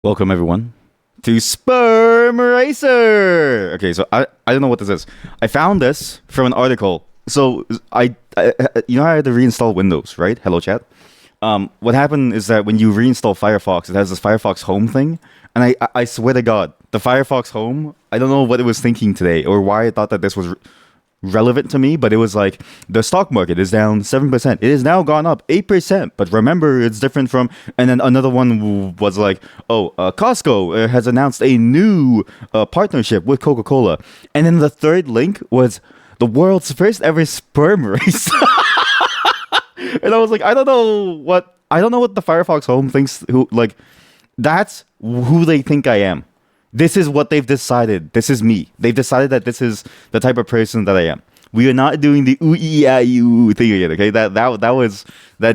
Welcome everyone to Sperm Racer. Okay, so I don't know what this is. I found this from an article. So I you know how I had to reinstall Windows, right? Hello chat. What happened is that when you reinstall Firefox, it has this Firefox Home thing, and I swear to God, the Firefox Home. I don't know what it was thinking today or why I thought that this was relevant to me, but it was like the stock market is down 7%. It has now gone up 8%. But remember, it's different from. And then another one was like, oh, Costco has announced a new partnership with Coca-Cola. And then the third link was the world's first ever sperm race. And I was like, I don't know what the Firefox Home thinks. Who like that's who they think I am. This is what they've decided. This is me. They've decided that this is the type of person that I am. We are not doing the ooh ee ah you thing again. Okay, that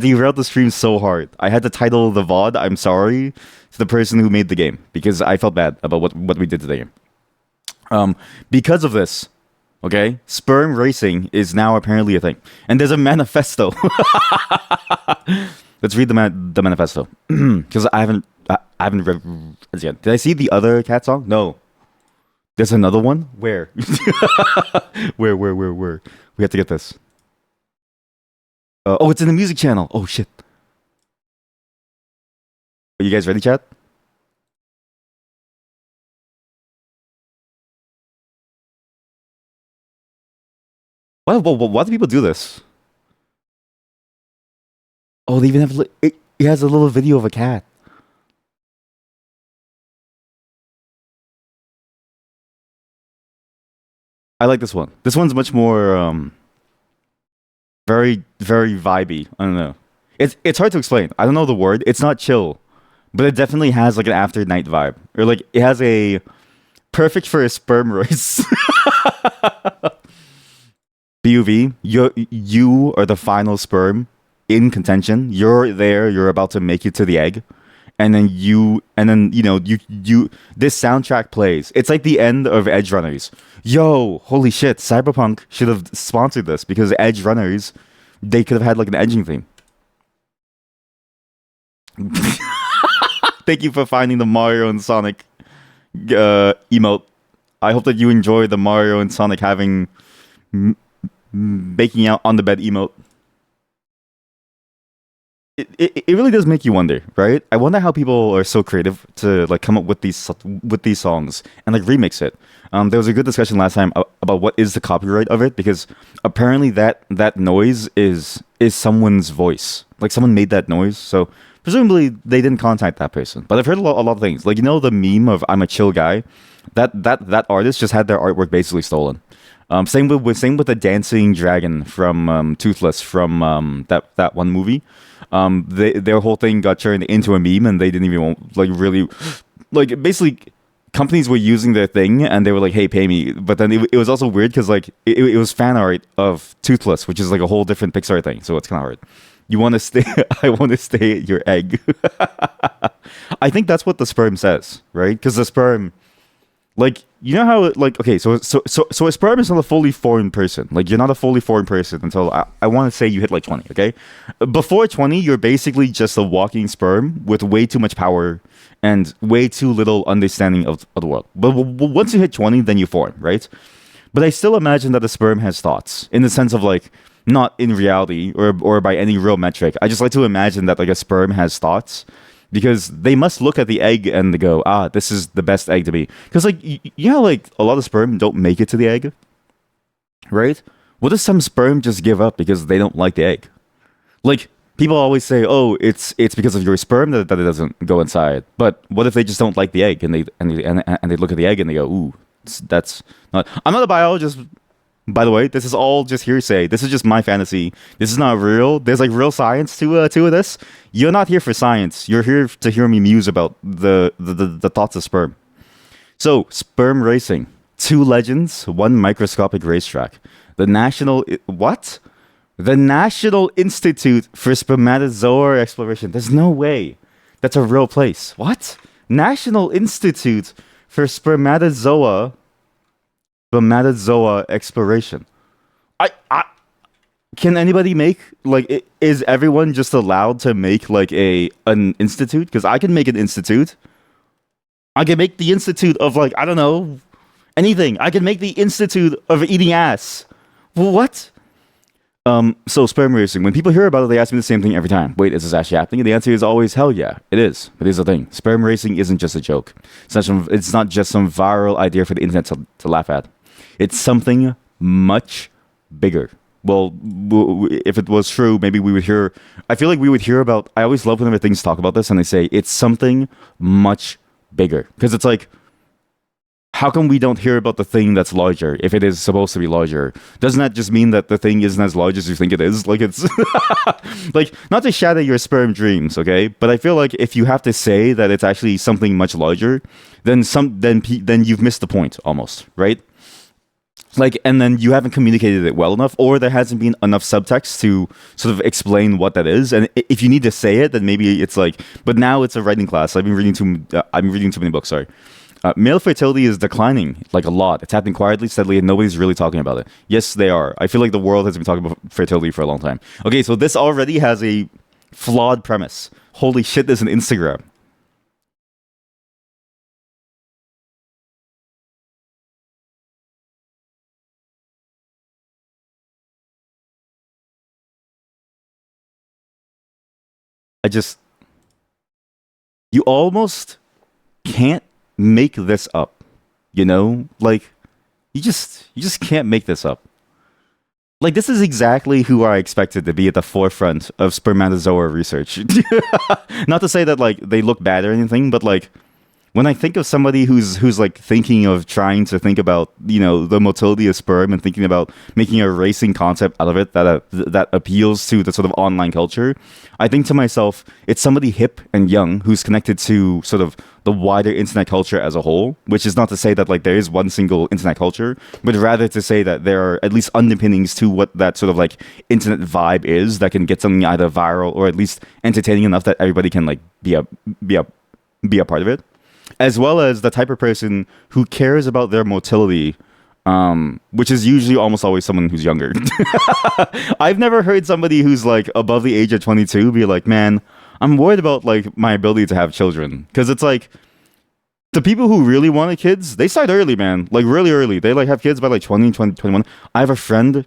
derailed the stream so hard. I had to title the VOD. I'm sorry to the person who made the game because I felt bad about what we did to the game. Because of this, okay, sperm racing is now apparently a thing, and there's a manifesto. Let's read the manifesto because I haven't read it yet. Did I see the other cat song? No. There's another one? Where? Where? We have to get this. Oh, it's in the music channel. Oh, shit. Are you guys ready, chat? Why do people do this? Oh, they even have... It has a little video of a cat. I like this one. This one's much more very very vibey. I don't know. It's hard to explain. I don't know the word. It's not chill, but it definitely has like an after night vibe, or like it has a perfect for a sperm race. BUV, you are the final sperm in contention. You're there. You're about to make it to the egg, and then you this soundtrack plays. It's like the end of Edge Runners. Yo, holy shit, Cyberpunk should have sponsored this because Edge Runners, they could have had like an edging theme. Thank you for finding the Mario and Sonic emote. I hope that you enjoy the Mario and Sonic having making out on the bed emote. It really does make you wonder, right? I wonder how people are so creative to like come up with these songs and like remix it. There was a good discussion last time about what is the copyright of it because apparently that noise is someone's voice. Like someone made that noise, so presumably they didn't contact that person. But I've heard a lot of things. Like the meme of "I'm a chill guy." That artist just had their artwork basically stolen. Same with the dancing dragon from Toothless from that one movie. Their whole thing got turned into a meme, and they didn't even like really like basically companies were using their thing, and they were like, "Hey, pay me." But then it was also weird because like it was fan art of Toothless, which is like a whole different Pixar thing, so it's kind of hard. You want to stay? I want to stay at your egg. I think that's what the sperm says, right? Because the sperm. Like, you know how, like, okay, so a sperm is not a fully formed person. Like, you're not a fully formed person until, I want to say you hit, like, 20, okay? Before 20, you're basically just a walking sperm with way too much power and way too little understanding of the world. But once you hit 20, then you form, right? But I still imagine that the sperm has thoughts, in the sense of, like, not in reality or by any real metric. I just like to imagine that, like, a sperm has thoughts. Because they must look at the egg and they go, this is the best egg to be. Because, like, you know, like, a lot of sperm don't make it to the egg, right? What if some sperm just give up because they don't like the egg? Like, people always say, oh, it's because of your sperm that it doesn't go inside. But what if they just don't like the egg and they look at the egg and they go, ooh, that's not... I'm not a biologist. By the way, this is all just hearsay. This is just my fantasy. This is not real. There's like real science to this. You're not here for science. You're here to hear me muse about the thoughts of sperm. So, sperm racing. 2 legends, 1 microscopic racetrack. The National Institute for Spermatozoa Exploration. There's no way that's a real place. What? National Institute for Spermatozoa exploration. I can anybody make like is everyone just allowed to make like an institute? Because I can make an institute. I can make the institute of like, I don't know, anything. I can make the institute of eating ass. What? So sperm racing. When people hear about it, they ask me the same thing every time. Wait, is this actually happening? And the answer is always hell yeah, it is. But here's the thing: sperm racing isn't just a joke. It's not just some viral idea for the internet to laugh at. It's something much bigger. Well, if it was true, maybe we would hear. I feel like we would hear about. I always love whenever things talk about this and they say it's something much bigger, because it's like, how come we don't hear about the thing that's larger if it is supposed to be larger? Doesn't that just mean that the thing isn't as large as you think it is? Like, it's like, not to shatter your sperm dreams, okay? But I feel like if you have to say that it's actually something much larger, then you've missed the point almost, right? Like, and then you haven't communicated it well enough, or there hasn't been enough subtext to sort of explain what that is. And if you need to say it, then maybe it's like. But now it's a writing class. I've been reading too many books. Sorry. Male fertility is declining like a lot. It's happening quietly, steadily, and nobody's really talking about it. Yes, they are. I feel like the world has been talking about fertility for a long time. Okay, so this already has a flawed premise. Holy shit, there's an Instagram. I just, you almost can't make this up, you know? Like, you just can't make this up. Like, this is exactly who I expected to be at the forefront of spermatozoa research. Not to say that like they look bad or anything, but like, when I think of somebody who's like thinking of trying to think about, you know, the motility of sperm and thinking about making a racing concept out of it that appeals to the sort of online culture, I think to myself, it's somebody hip and young who's connected to sort of the wider internet culture as a whole. Which is not to say that like there is one single internet culture, but rather to say that there are at least underpinnings to what that sort of like internet vibe is that can get something either viral or at least entertaining enough that everybody can like be a part of it, as well as the type of person who cares about their motility, which is usually almost always someone who's younger. I've never heard somebody who's like above the age of 22 be like, man, I'm worried about like my ability to have children. Because it's like, the people who really wanted kids, they start early, man. Like really early. They like have kids by like 21. I have a friend,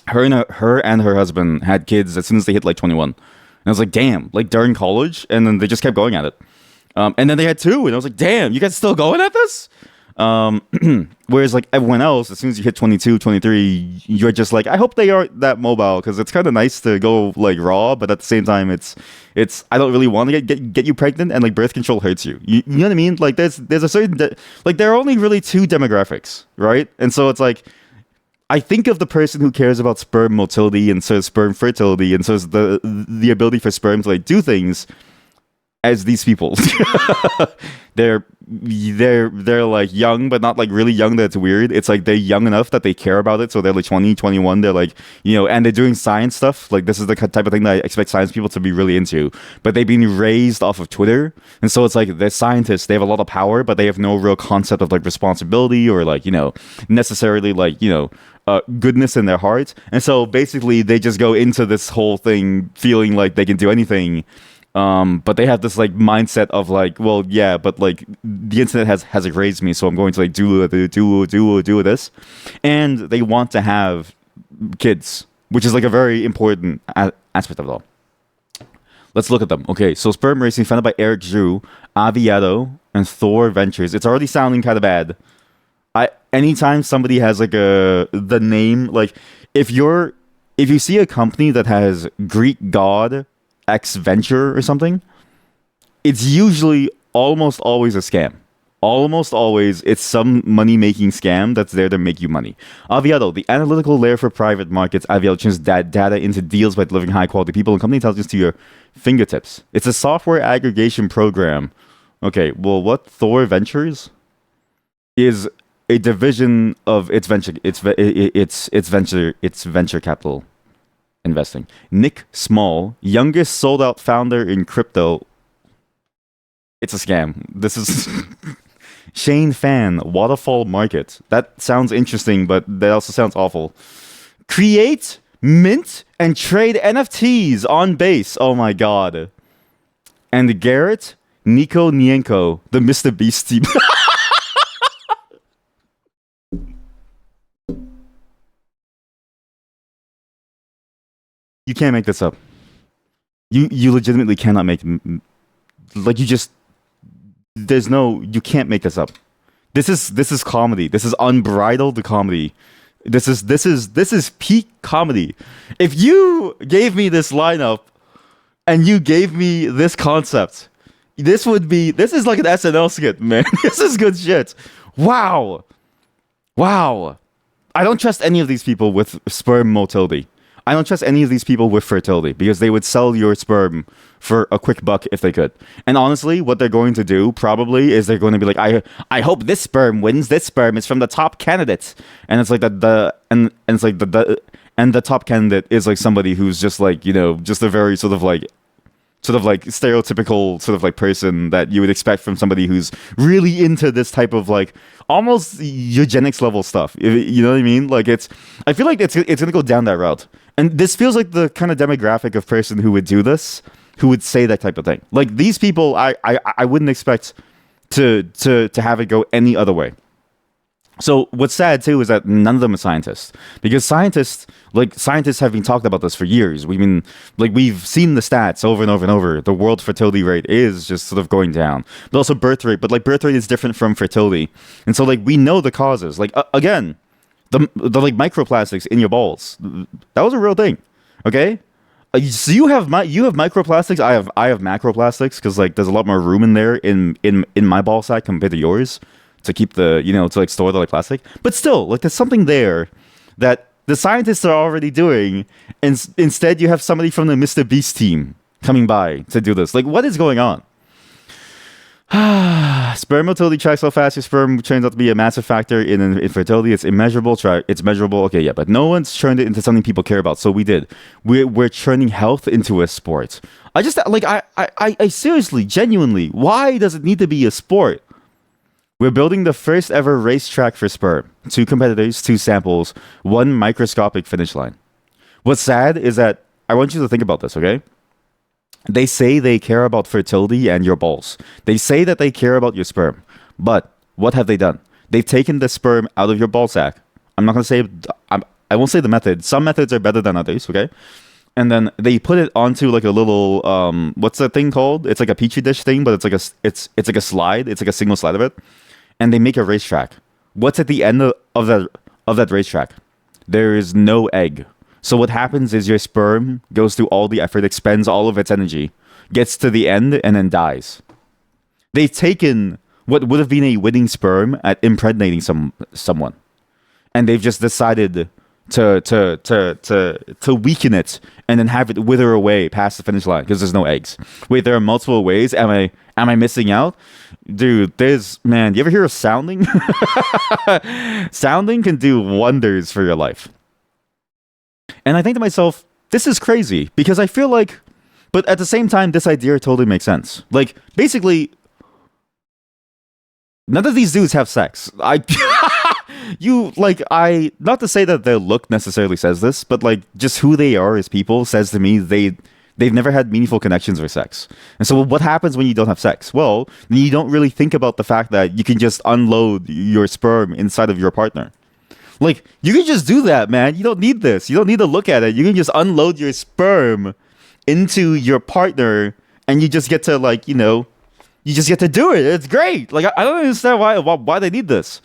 her husband had kids as soon as they hit like 21. And I was like, damn, like during college. And then they just kept going at it. And then they had two, and I was like, damn, you guys still going at this? Whereas like everyone else, as soon as you hit 22, 23, you're just like, I hope they aren't that mobile, because it's kind of nice to go like raw, but at the same time, it's I don't really want to get you pregnant, and like birth control hurts you. You know what I mean? Like there's a certain like there are only really two demographics, right? And so it's like, I think of the person who cares about sperm motility and so sperm fertility and so the ability for sperm to like do things as these people. they're like young, but not like really young that's weird. It's like they're young enough that they care about it, so they're like 20, 21. They're like, you know, and they're doing science stuff. Like this is the type of thing that I expect science people to be really into, but they've been raised off of Twitter, and so it's like they're scientists. They have a lot of power, but they have no real concept of like responsibility or like, you know, necessarily like, you know, goodness in their heart. And so basically they just go into this whole thing feeling like they can do anything. But they have this like mindset of like, well, yeah, but like the internet has like raised me, so I'm going to like do this, and they want to have kids, which is like a very important aspect of it all. Let's look at them. Okay, so sperm racing, founded by Eric Zhu, Aviato, and Thor Ventures. It's already sounding kind of bad. Anytime somebody has like the name, like if you see a company that has Greek god X Venture or something, it's usually almost always a scam. Almost always, it's some money-making scam that's there to make you money. Aviato, the analytical layer for private markets. Aviato turns data into deals by delivering high-quality people and company intelligence to your fingertips. It's a software aggregation program. Okay, well, what Thor Ventures is a division of its venture capital investing. Nick Small, youngest sold out founder in crypto. It's a scam. This is Shane Fan, Waterfall Market. That sounds interesting, but that also sounds awful. Create, mint, and trade NFTs on Base. Oh my god. And Garrett, Nico Nienko, the Mr. Beast team. You can't make this up. You legitimately cannot make like you just there's no you can't make this up. This is comedy. This is unbridled comedy. This is peak comedy. If you gave me this lineup and you gave me this concept, this is like an SNL skit, man. This is good shit. Wow. Wow. I don't trust any of these people with sperm motility. I don't trust any of these people with fertility because they would sell your sperm for a quick buck if they could. And honestly, what they're going to do probably is they're going to be like, I hope this sperm wins. This sperm is from the top candidate, and it's like and it's like and the top candidate is like somebody who's just like just a very sort of like stereotypical sort of like person that you would expect from somebody who's really into this type of like almost eugenics level stuff. You know what I mean? Like I feel like it's gonna go down that route. And this feels like the kind of demographic of person who would do this, who would say that type of thing. Like these people, I wouldn't expect to have it go any other way. So what's sad too is that none of them are scientists, because scientists have been talking about this for years. We've seen the stats over and over and over. The world fertility rate is just sort of going down, but also birth rate. But like birth rate is different from fertility, and so like we know the causes. Like again, the like microplastics in your balls, that was a real thing. Okay, so you have microplastics. I have macroplastics because like there's a lot more room in there in my ball sack compared to yours, to keep the to like store the like plastic. But still, like there's something there that the scientists are already doing, and instead you have somebody from the Mr. Beast team coming by to do this. Like, what is going on? Sperm motility tracks how fast your sperm turns out to be a massive factor in infertility. It's immeasurable. It's measurable. Okay, yeah, but no one's turned it into something people care about. So we did. We're turning health into a sport. I just like I seriously, genuinely, why does it need to be a sport? We're building the first ever racetrack for sperm. 2 competitors, 2 samples, 1 microscopic finish line. What's sad is that I want you to think about this, okay? They say they care about fertility and your balls. They say that they care about your sperm. But what have they done? They've taken the sperm out of your ball sack. I'm not going to say, I won't say the method. Some methods are better than others, okay? And then they put it onto like a little, what's that thing called? It's like a petri dish thing, but it's like a slide. It's like a single slide of it. And they make a racetrack. What's at the end of that racetrack? There is no egg. So what happens is your sperm goes through all the effort, expends all of its energy, gets to the end, and then dies. They've taken what would have been a winning sperm at impregnating someone, and they've just decided to weaken it and then have it wither away past the finish line because there's no eggs. Wait, there are multiple ways. Am I missing out? Dude, man, you ever hear of sounding? Sounding can do wonders for your life. And I think to myself, this is crazy because I feel like, but at the same time, this idea totally makes sense. Like, basically, none of these dudes have sex. Not to say that their look necessarily says this, but like just who they are as people says to me they've never had meaningful connections or sex. And so what happens when you don't have sex? Well, then you don't really think about the fact that you can just unload your sperm inside of your partner. Like, you can just do that, man. You don't need this. You don't need to look at it. You can just unload your sperm into your partner and you just get to you just get to do it. It's great. Like, I don't understand why they need this.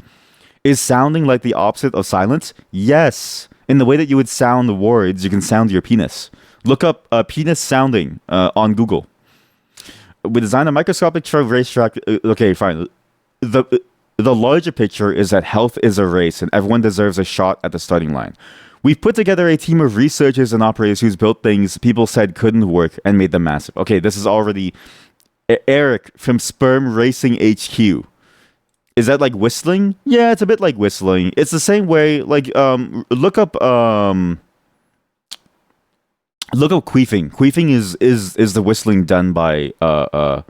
Is sounding like the opposite of silence? Yes. In the way that you would sound words, you can sound your penis. Look up penis sounding on Google. We designed a microscopic racetrack. Okay, fine. The larger picture is that health is a race and everyone deserves a shot at the starting line. We've put together a team of researchers and operators who's built things people said couldn't work and made them massive. Okay, this is already Eric from Sperm Racing HQ. Is that like whistling? Yeah, it's a bit like whistling. It's the same way, like, look up queefing. Queefing is the whistling done by a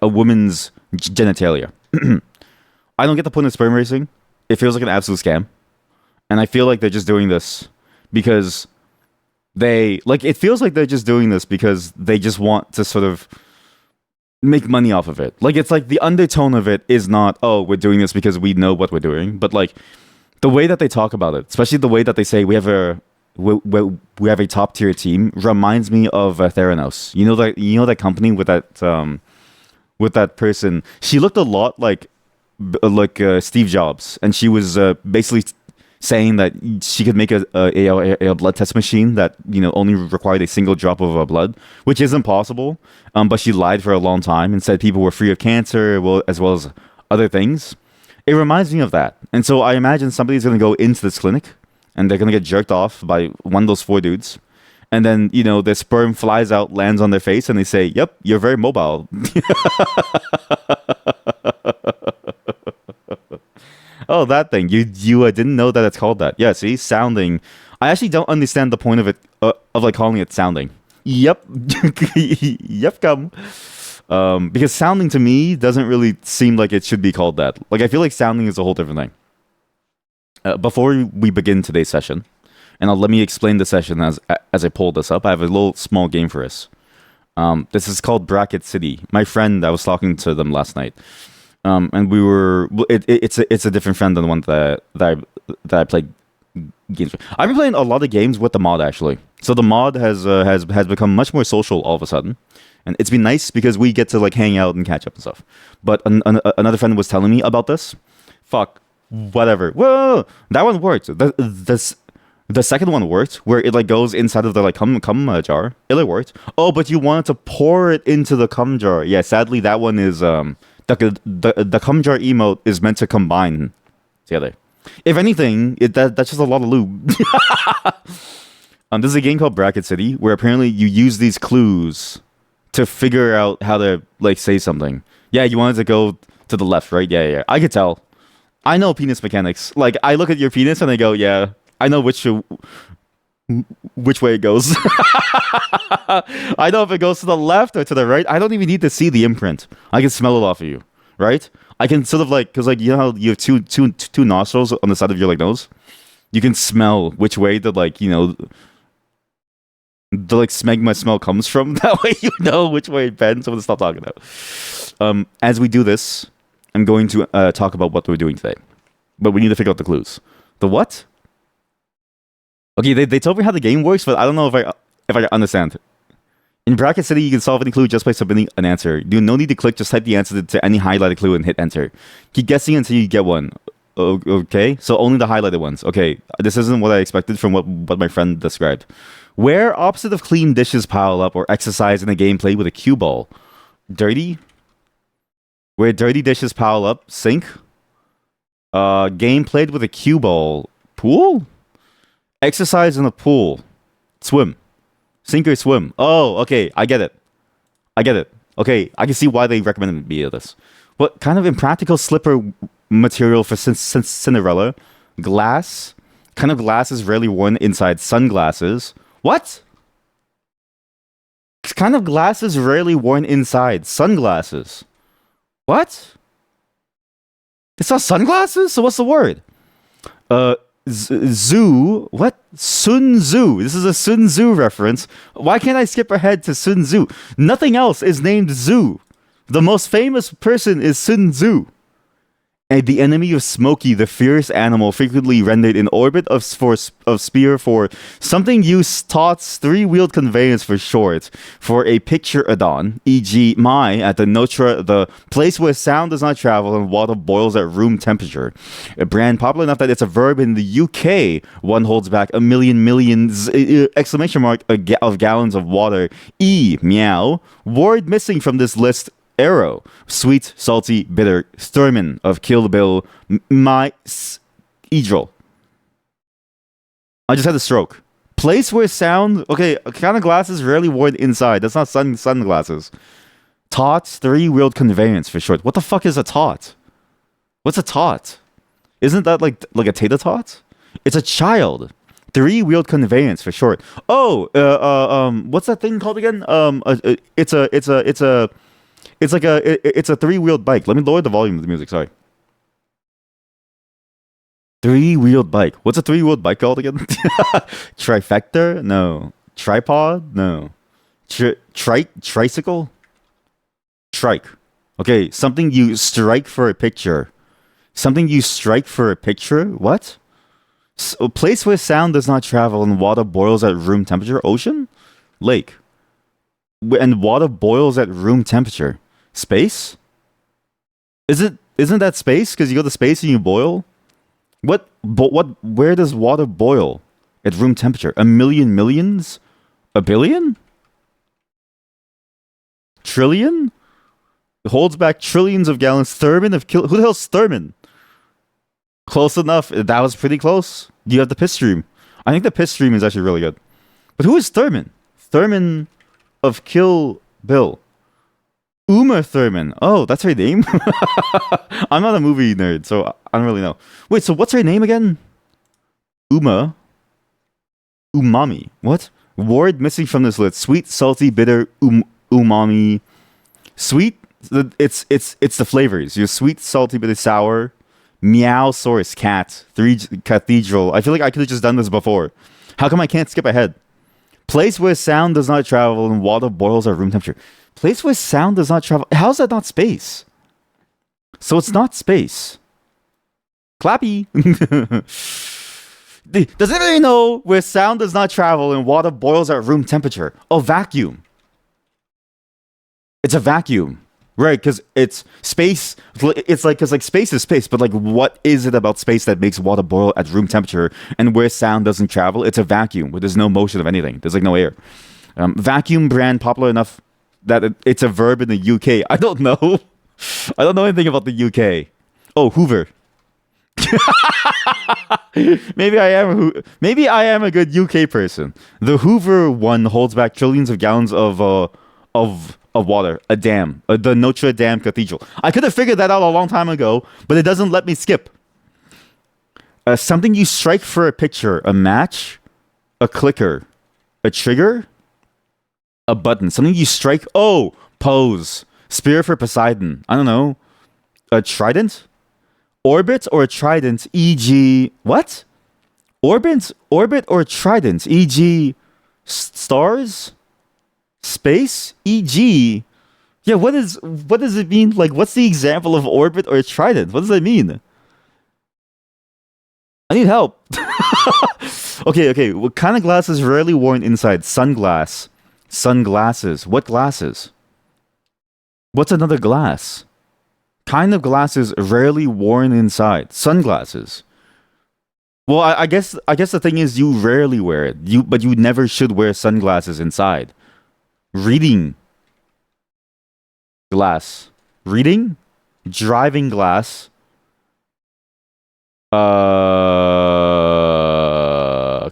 woman's genitalia. I don't get the point of sperm racing. It feels like an absolute scam. And I feel like they're just doing this because it feels like they're just doing this because they just want to sort of make money off of it. Like it's like the undertone of it is not, oh, we're doing this because we know what we're doing, but like the way that they talk about it, especially the way that they say we have a top tier team, reminds me of Theranos. You know that company with that person. She looked a lot like Steve Jobs, and she was basically saying that she could make a blood test machine that only required a single drop of blood, which isn't possible. But she lied for a long time and said people were free of cancer, as well as other things. It reminds me of that, and so I imagine somebody's gonna go into this clinic, and they're gonna get jerked off by one of those four dudes, and then their sperm flies out, lands on their face, and they say, "Yep, you're very mobile." Oh, that thing. You didn't know that it's called that. Yeah, see, sounding. I actually don't understand the point of it of like calling it sounding. Yep, yep, come. Because sounding to me doesn't really seem like it should be called that. Like I feel like sounding is a whole different thing. Before we begin today's session, and let me explain the session as I pull this up. I have a little small game for us. This is called Bracket City. My friend, I was talking to them last night. And we were. It's a different friend than the one that I played games with. I've been playing a lot of games with the mod actually. So the mod has become much more social all of a sudden, and it's been nice because we get to like hang out and catch up and stuff. But another friend was telling me about this. Fuck, whatever. Whoa, that one worked. The second one worked, where it like goes inside of the like cum jar. It like worked. Oh, but you wanted to pour it into the cum jar. Yeah, sadly that one is the cum jar emote is meant to combine together. If anything, that's just a lot of lube. This is a game called Bracket City, where apparently you use these clues to figure out how to like say something. Yeah, you wanted to go to the left, right? Yeah. I could tell. I know penis mechanics. Like I look at your penis and I go, yeah, I know which way it goes. I know if it goes to the left or to the right. I don't even need to see the imprint. I can smell it off of you, right? I can sort of like, because like you know how you have two nostrils on the side of your like nose. You can smell which way the like the like smegma smell comes from. That way you know which way it bends. I'm gonna stop talking now. As we do this, I'm going to talk about what we're doing today, but we need to figure out the clues. The what? Okay, they told me how the game works, but I don't know if I understand. In Bracket City, you can solve any clue just by submitting an answer. You no need to click, just type the answer to any highlighted clue and hit enter. Keep guessing until you get one. Okay, so only the highlighted ones. Okay, this isn't what I expected from what my friend described. Where opposite of clean dishes pile up or exercise in a game played with a cue ball? Dirty? Where dirty dishes pile up? Sink? Game played with a cue ball? Pool? Exercise in a pool. Swim. Sink or swim. Oh, okay. I get it. Okay, I can see why they recommended me this. What kind of impractical slipper material for Cinderella? Glass? Kind of glass is rarely worn inside sunglasses. What? Kind of glass is rarely worn inside sunglasses. What? It's not sunglasses? So what's the word? Zoo? What? Sun Tzu. This is a Sun Tzu reference. Why can't I skip ahead to Sun Tzu? Nothing else is named Zhu. The most famous person is Sun Tzu. And the enemy of Smokey, the fierce animal, frequently rendered in orbit of spear for something use Tots three-wheeled conveyance for short, for a picture adon, e.g. my at the Notra, the place where sound does not travel and water boils at room temperature. A brand popular enough that it's a verb in the UK. One holds back a millions exclamation mark of gallons of water. Meow. Word missing from this list. Arrow, sweet, salty, bitter, Sturman of Kill Bill, my Edril. I just had a stroke. Place where sound, okay, kind of glasses rarely worn inside. That's not sunglasses. Tots, three-wheeled conveyance for short. What the fuck is a tot? What's a tot? Isn't that like a tater tot? It's a child. Three-wheeled conveyance for short. Oh, what's that thing called again? It's a three-wheeled bike. Let me lower the volume of the music. Sorry. Three-wheeled bike. What's a three-wheeled bike called again? Trifecta? No. Tripod? No. Tricycle? Strike. Okay, something you strike for a picture. Something you strike for a picture? What? A place where sound does not travel and water boils at room temperature? Ocean? Lake. And water boils at room temperature? Space? Isn't that space? Because you go to space and you boil? Where does water boil at room temperature? A million millions? A billion? Trillion? It holds back trillions of gallons. Thurman of who the hell's Thurman? Close enough. That was pretty close. You have the piss stream. I think the piss stream is actually really good. But who is Thurman? Thurman of Kill Bill. Uma Thurman. Oh, that's her name? I'm not a movie nerd, so I don't really know. Wait, so what's her name again? Uma. Umami. What? Word missing from this list. Sweet, salty, bitter, umami. Sweet, it's the flavors. You're sweet, salty, bitter, sour. Meow source, cat. Three cathedral. I feel like I could have just done this before. How come I can't skip ahead? Place where sound does not travel and water boils at room temperature. Place where sound does not travel. How is that not space? So it's not space. Clappy. Does anybody know where sound does not travel and water boils at room temperature? Oh, vacuum. It's a vacuum. Right, because it's space. It's like, because like space is space, but like, what is it about space that makes water boil at room temperature? And where sound doesn't travel, it's a vacuum where there's no motion of anything. There's like no air. Vacuum brand popular enough that it's a verb in the UK. I don't know. I don't know anything about the UK. Oh, Hoover. Maybe I am a good UK person. The Hoover one holds back trillions of gallons of water, a dam, the Notre Dame Cathedral. I could have figured that out a long time ago, but it doesn't let me skip. Something you strike for a picture, a match, a clicker, a trigger, a button. Something you strike. Oh, pose. Spear for Poseidon. I don't know. A trident? Orbit or a trident, e.g. What? Orbit or trident, e.g. Stars? Space, e.g. Yeah, what does it mean? Like, what's the example of orbit or trident? What does that mean? I need help. Okay. What kind of glasses rarely worn inside? Sunglasses. What glasses? What's another glass? Kind of glasses rarely worn inside. Sunglasses. Well, I guess the thing is you rarely wear it. But you never should wear sunglasses inside. Reading glass. Reading? Driving glass.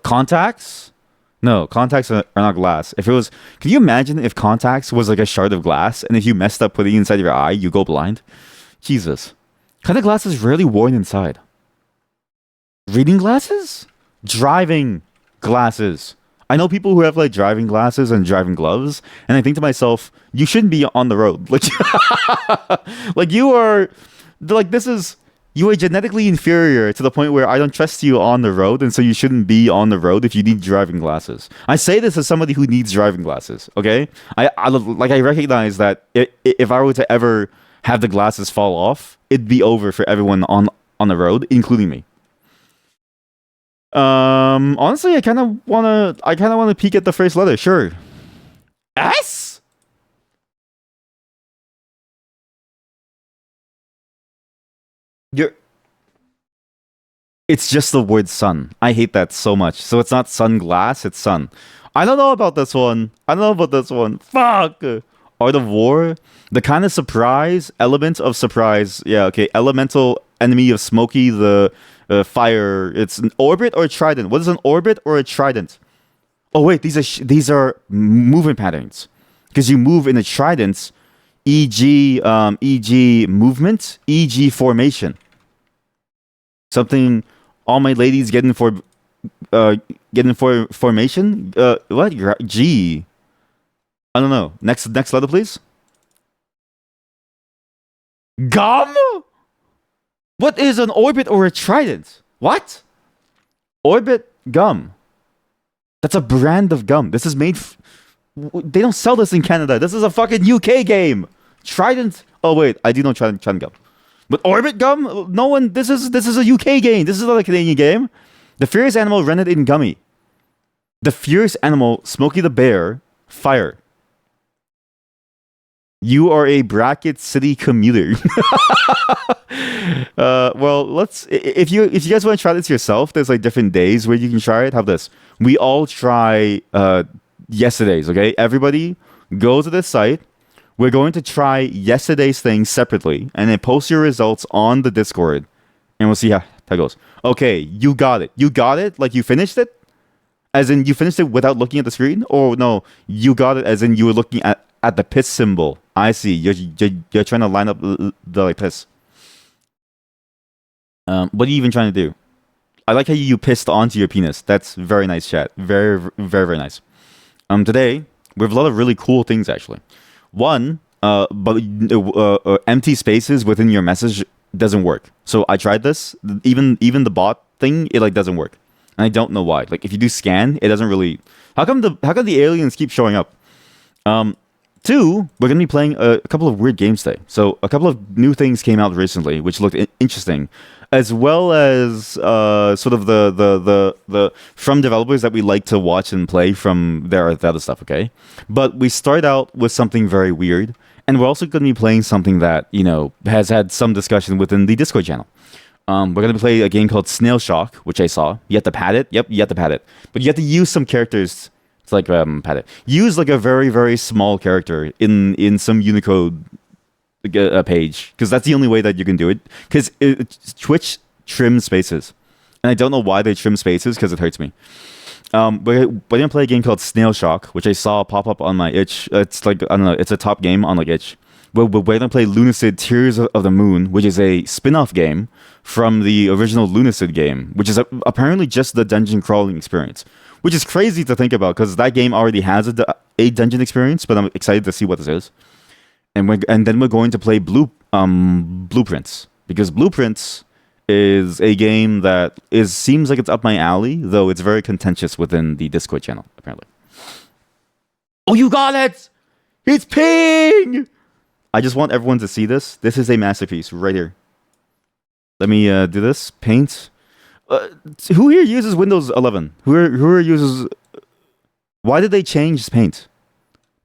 Contacts? No, contacts are not glass. If it was, can you imagine if contacts was like a shard of glass and if you messed up putting it inside your eye, you go blind? Jesus. Kind of glasses rarely worn inside. Reading glasses? Driving glasses. I know people who have like driving glasses and driving gloves, and I think to myself, you shouldn't be on the road. Like, like you are genetically inferior to the point where I don't trust you on the road, and so you shouldn't be on the road if you need driving glasses. I say this as somebody who needs driving glasses. Okay, I recognize that if I were to ever have the glasses fall off, it'd be over for everyone on the road, including me. Honestly, I kind of wanna peek at the first letter. Sure. S. You're. It's just the word sun. I hate that so much. So it's not sunglass, it's sun. I don't know about this one. Fuck. Art of War. The kind of surprise, element of surprise. Yeah, okay. Elemental enemy of Smokey, the fire. It's an orbit or a trident. What is an orbit or a trident? Oh wait, these are movement patterns. Because you move in a trident, e.g. Movement, e.g. formation. Something all my ladies getting for formation. What? G. I don't know. Next letter, please. Gum. What is an orbit or a trident? What? Orbit gum. That's a brand of gum. This is made. They don't sell this in Canada. This is a fucking UK game. Trident. Oh wait, I do know Trident gum. But Orbit gum? No one. This is a UK game. This is not a Canadian game. The furious animal rented in gummy. The furious animal, Smokey the Bear, fire. You are a bracket city commuter. Well, let's. If you guys want to try this yourself, there's like different days where you can try it. How about this? We all try yesterday's. Okay, everybody go to this site. We're going to try yesterday's thing separately, and then post your results on the Discord, and we'll see how that goes. Okay, you got it. You got it. Like you finished it, as in you finished it without looking at the screen, or no, you got it as in you were looking at the piss symbol. I see. You're trying to line up the like piss. What are you even trying to do? I like how you pissed onto your penis. That's very nice, chat. Very, very, very nice. Today we have a lot of really cool things actually. One, empty spaces within your message doesn't work. So I tried this. Even the bot thing, it like doesn't work, and I don't know why. Like if you do scan, it doesn't really. How come the aliens keep showing up? Two, we're gonna be playing a couple of weird games today. So a couple of new things came out recently, which looked interesting, as well as sort of the from developers that we like to watch and play from their other stuff. Okay, but we start out with something very weird, and we're also gonna be playing something that has had some discussion within the Discord channel. We're gonna play a game called Snail Shock, which I saw. You have to pat it. Yep, you have to pat it, but you have to use some characters. It's like pat it. Use like a very very small character in some Unicode page, because that's the only way that you can do it. Because Twitch trims spaces, and I don't know why they trim spaces because it hurts me. We're gonna play a game called Snail Shock, which I saw pop up on my itch. It's like I don't know. It's a top game on like itch. We're gonna play Lunacid Tears of the Moon, which is a spin-off game from the original Lunacid game, which is apparently just the dungeon crawling experience. Which is crazy to think about because that game already has a dungeon experience, but I'm excited to see what this is. And then we're going to play Blueprints, because Blueprints is a game that seems like it's up my alley, though it's very contentious within the Discord channel apparently. Oh, you got it! It's ping! I just want everyone to see this. This is a masterpiece right here. Let me do this. Paint. Who here uses Windows 11? Who here uses? Why did they change Paint?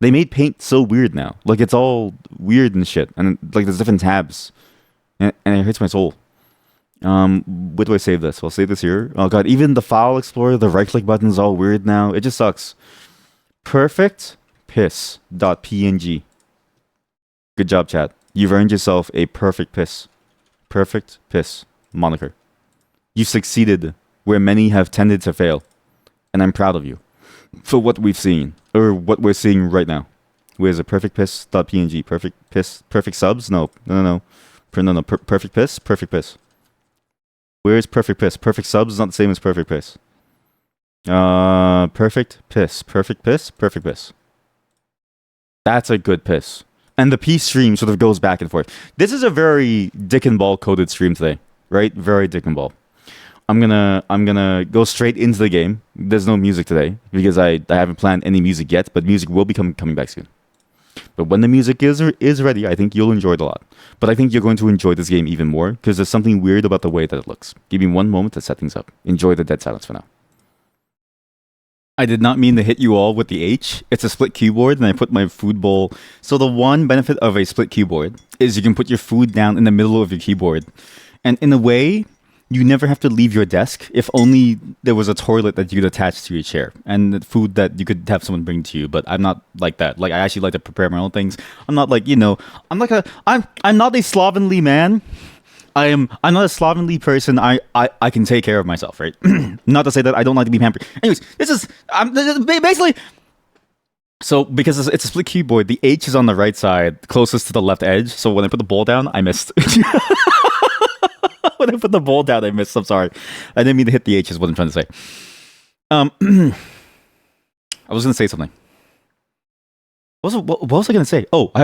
They made Paint so weird now. Like it's all weird and shit, and like there's different tabs, and it hurts my soul. Where do I save this? I'll save this here. Oh god, even the File Explorer, the right-click button is all weird now. It just sucks. Perfect piss.png. Good job, chat. You've earned yourself a perfect piss. Perfect piss moniker. You succeeded where many have tended to fail, and I'm proud of you for what we've seen, or what we're seeing right now. Where's a perfect piss.png? Perfect piss? Perfect subs? No. Perfect piss? Perfect piss. Where's perfect piss? Perfect subs is not the same as perfect piss. Perfect piss. Perfect piss? Perfect piss. That's a good piss. And the P stream sort of goes back and forth. This is a very dick and ball coded stream today, right? Very dick and ball. I'm gonna go straight into the game. There's no music today because I haven't planned any music yet, but music will be coming back soon. But when the music is ready, I think you'll enjoy it a lot. But I think you're going to enjoy this game even more because there's something weird about the way that it looks. Give me one moment to set things up. Enjoy the dead silence for now. I did not mean to hit you all with the H. It's a split keyboard, and I put my food bowl. So the one benefit of a split keyboard is you can put your food down in the middle of your keyboard. And in a way, you never have to leave your desk if only there was a toilet that you could attach to your chair and food that you could have someone bring to you. But I'm not like that. Like I actually like to prepare my own things. I'm not like, I'm not a slovenly man. I'm not a slovenly person. I can take care of myself, right? Not to say that I don't like to be pampered. Anyways, basically. So because it's a split keyboard, the H is on the right side, closest to the left edge. So when I put the bowl down, I missed. When I put the bowl down, I missed. I'm sorry. I didn't mean to hit the H is what I'm trying to say. I was going to say something. What was I going to say? Oh, I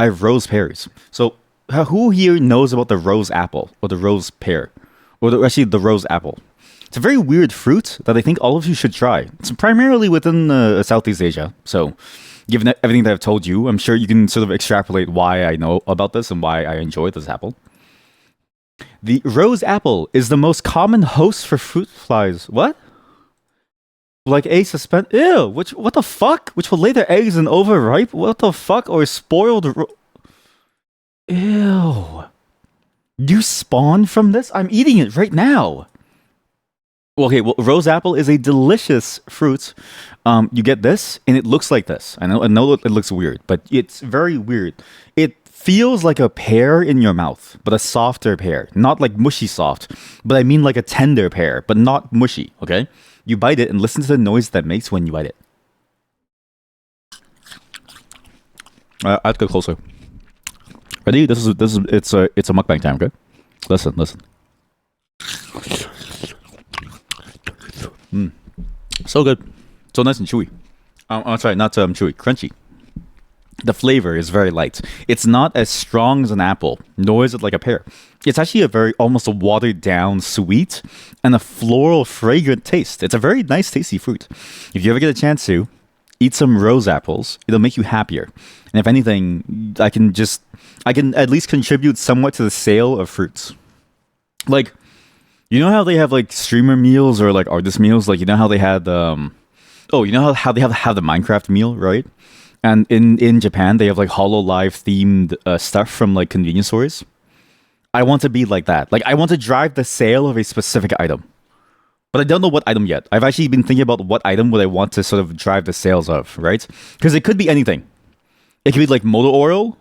have rose pears. So who here knows about the rose apple or the rose pear? Or actually the rose apple. It's a very weird fruit that I think all of you should try. It's primarily within Southeast Asia. So given everything that I've told you, I'm sure you can sort of extrapolate why I know about this and why I enjoy this apple. The rose apple is the most common host for fruit flies. What? Like a suspend? Ew! Which? What the fuck? Which will lay their eggs in overripe? What the fuck? Or spoiled? Ew! You spawn from this? I'm eating it right now. Okay, well, rose apple is a delicious fruit. You get this, and it looks like this. I know it looks weird, but it's very weird. It feels like a pear in your mouth, but a softer pear. Not like mushy soft, but I mean like a tender pear, but not mushy, okay? You bite it and listen to the noise that makes when you bite it. I have to go closer. Ready? This is it's a mukbang time, okay? Listen. So good, so nice and chewy. Sorry, not chewy, crunchy. The flavor is very light. It's not as strong as an apple, nor is it like a pear. It's actually a very almost a watered down sweet and a floral fragrant taste. It's a very nice tasty fruit. If you ever get a chance to eat some rose apples, it'll make you happier. And if anything, I can at least contribute somewhat to the sale of fruits. Like, you know how they have like streamer meals or like artist meals? Like, you know how they had you know how they have the Minecraft meal, right? And in Japan they have like Hololive themed stuff from like convenience stores. I want to be like that. Like, I want to drive the sale of a specific item. But I don't know what item yet. I've actually been thinking about what item would I want to sort of drive the sales of, right? Because it could be anything. It could be like motor oil.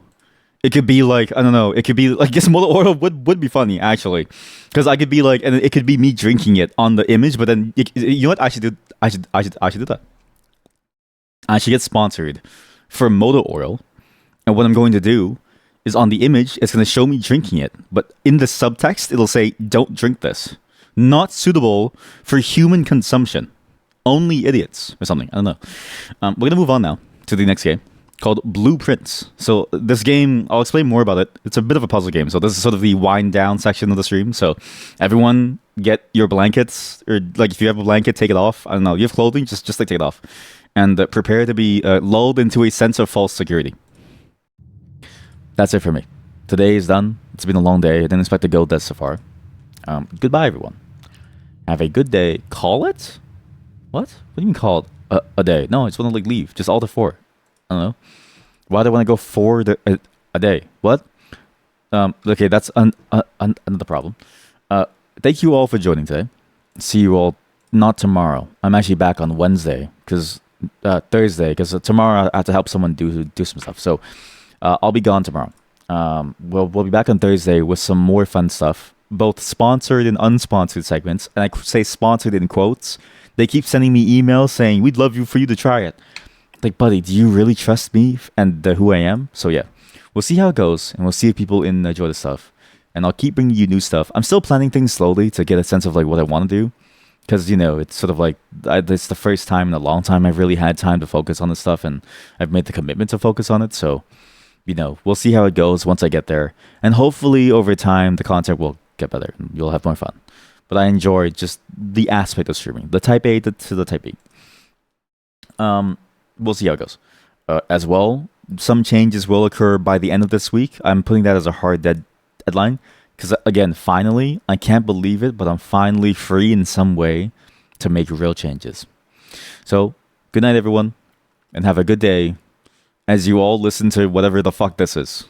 It could be like, I don't know. It could be like, I guess motor oil would be funny actually, because I could be like, and it could be me drinking it on the image. But then you know what? I should do that. I should get sponsored for motor oil, and what I'm going to do is on the image, it's going to show me drinking it, but in the subtext, it'll say, "Don't drink this. Not suitable for human consumption. Only idiots," or something. I don't know. We're gonna move on now to the next game called Blueprints. So this game, I'll explain more about it. It's a bit of a puzzle game. So this is sort of the wind down section of the stream. So everyone get your blankets, or like if you have a blanket, take it off. I don't know. You have clothing, just like take it off, and prepare to be lulled into a sense of false security. That's it for me. Today is done. It's been a long day. I didn't expect to go this so far. Goodbye, everyone. Have a good day. Call it? What? What do you mean call it a day? No, I just want to like leave. Just all the four. I don't know. Why do I want to go for a day? What? Okay, that's another problem. Thank you all for joining today. See you all not tomorrow. I'm actually back on Wednesday because Thursday, because tomorrow I have to help someone do some stuff. So I'll be gone tomorrow. We'll be back on Thursday with some more fun stuff, both sponsored and unsponsored segments. And I say sponsored in quotes. They keep sending me emails saying, "We'd love you for you to try it." Like, buddy, do you really trust me and who I am? So yeah, we'll see how it goes, and we'll see if people enjoy the stuff. And I'll keep bringing you new stuff. I'm still planning things slowly to get a sense of like what I want to do, because you know it's sort of like it's the first time in a long time I've really had time to focus on this stuff, and I've made the commitment to focus on it. So, you know, we'll see how it goes once I get there, and hopefully over time the content will get better and you'll have more fun. But I enjoy just the aspect of streaming, the type A to the type B. We'll see how it goes. As well, some changes will occur by the end of this week. I'm putting that as a hard deadline because, again, finally, I can't believe it, but I'm finally free in some way to make real changes. So, good night, everyone, and have a good day as you all listen to whatever the fuck this is.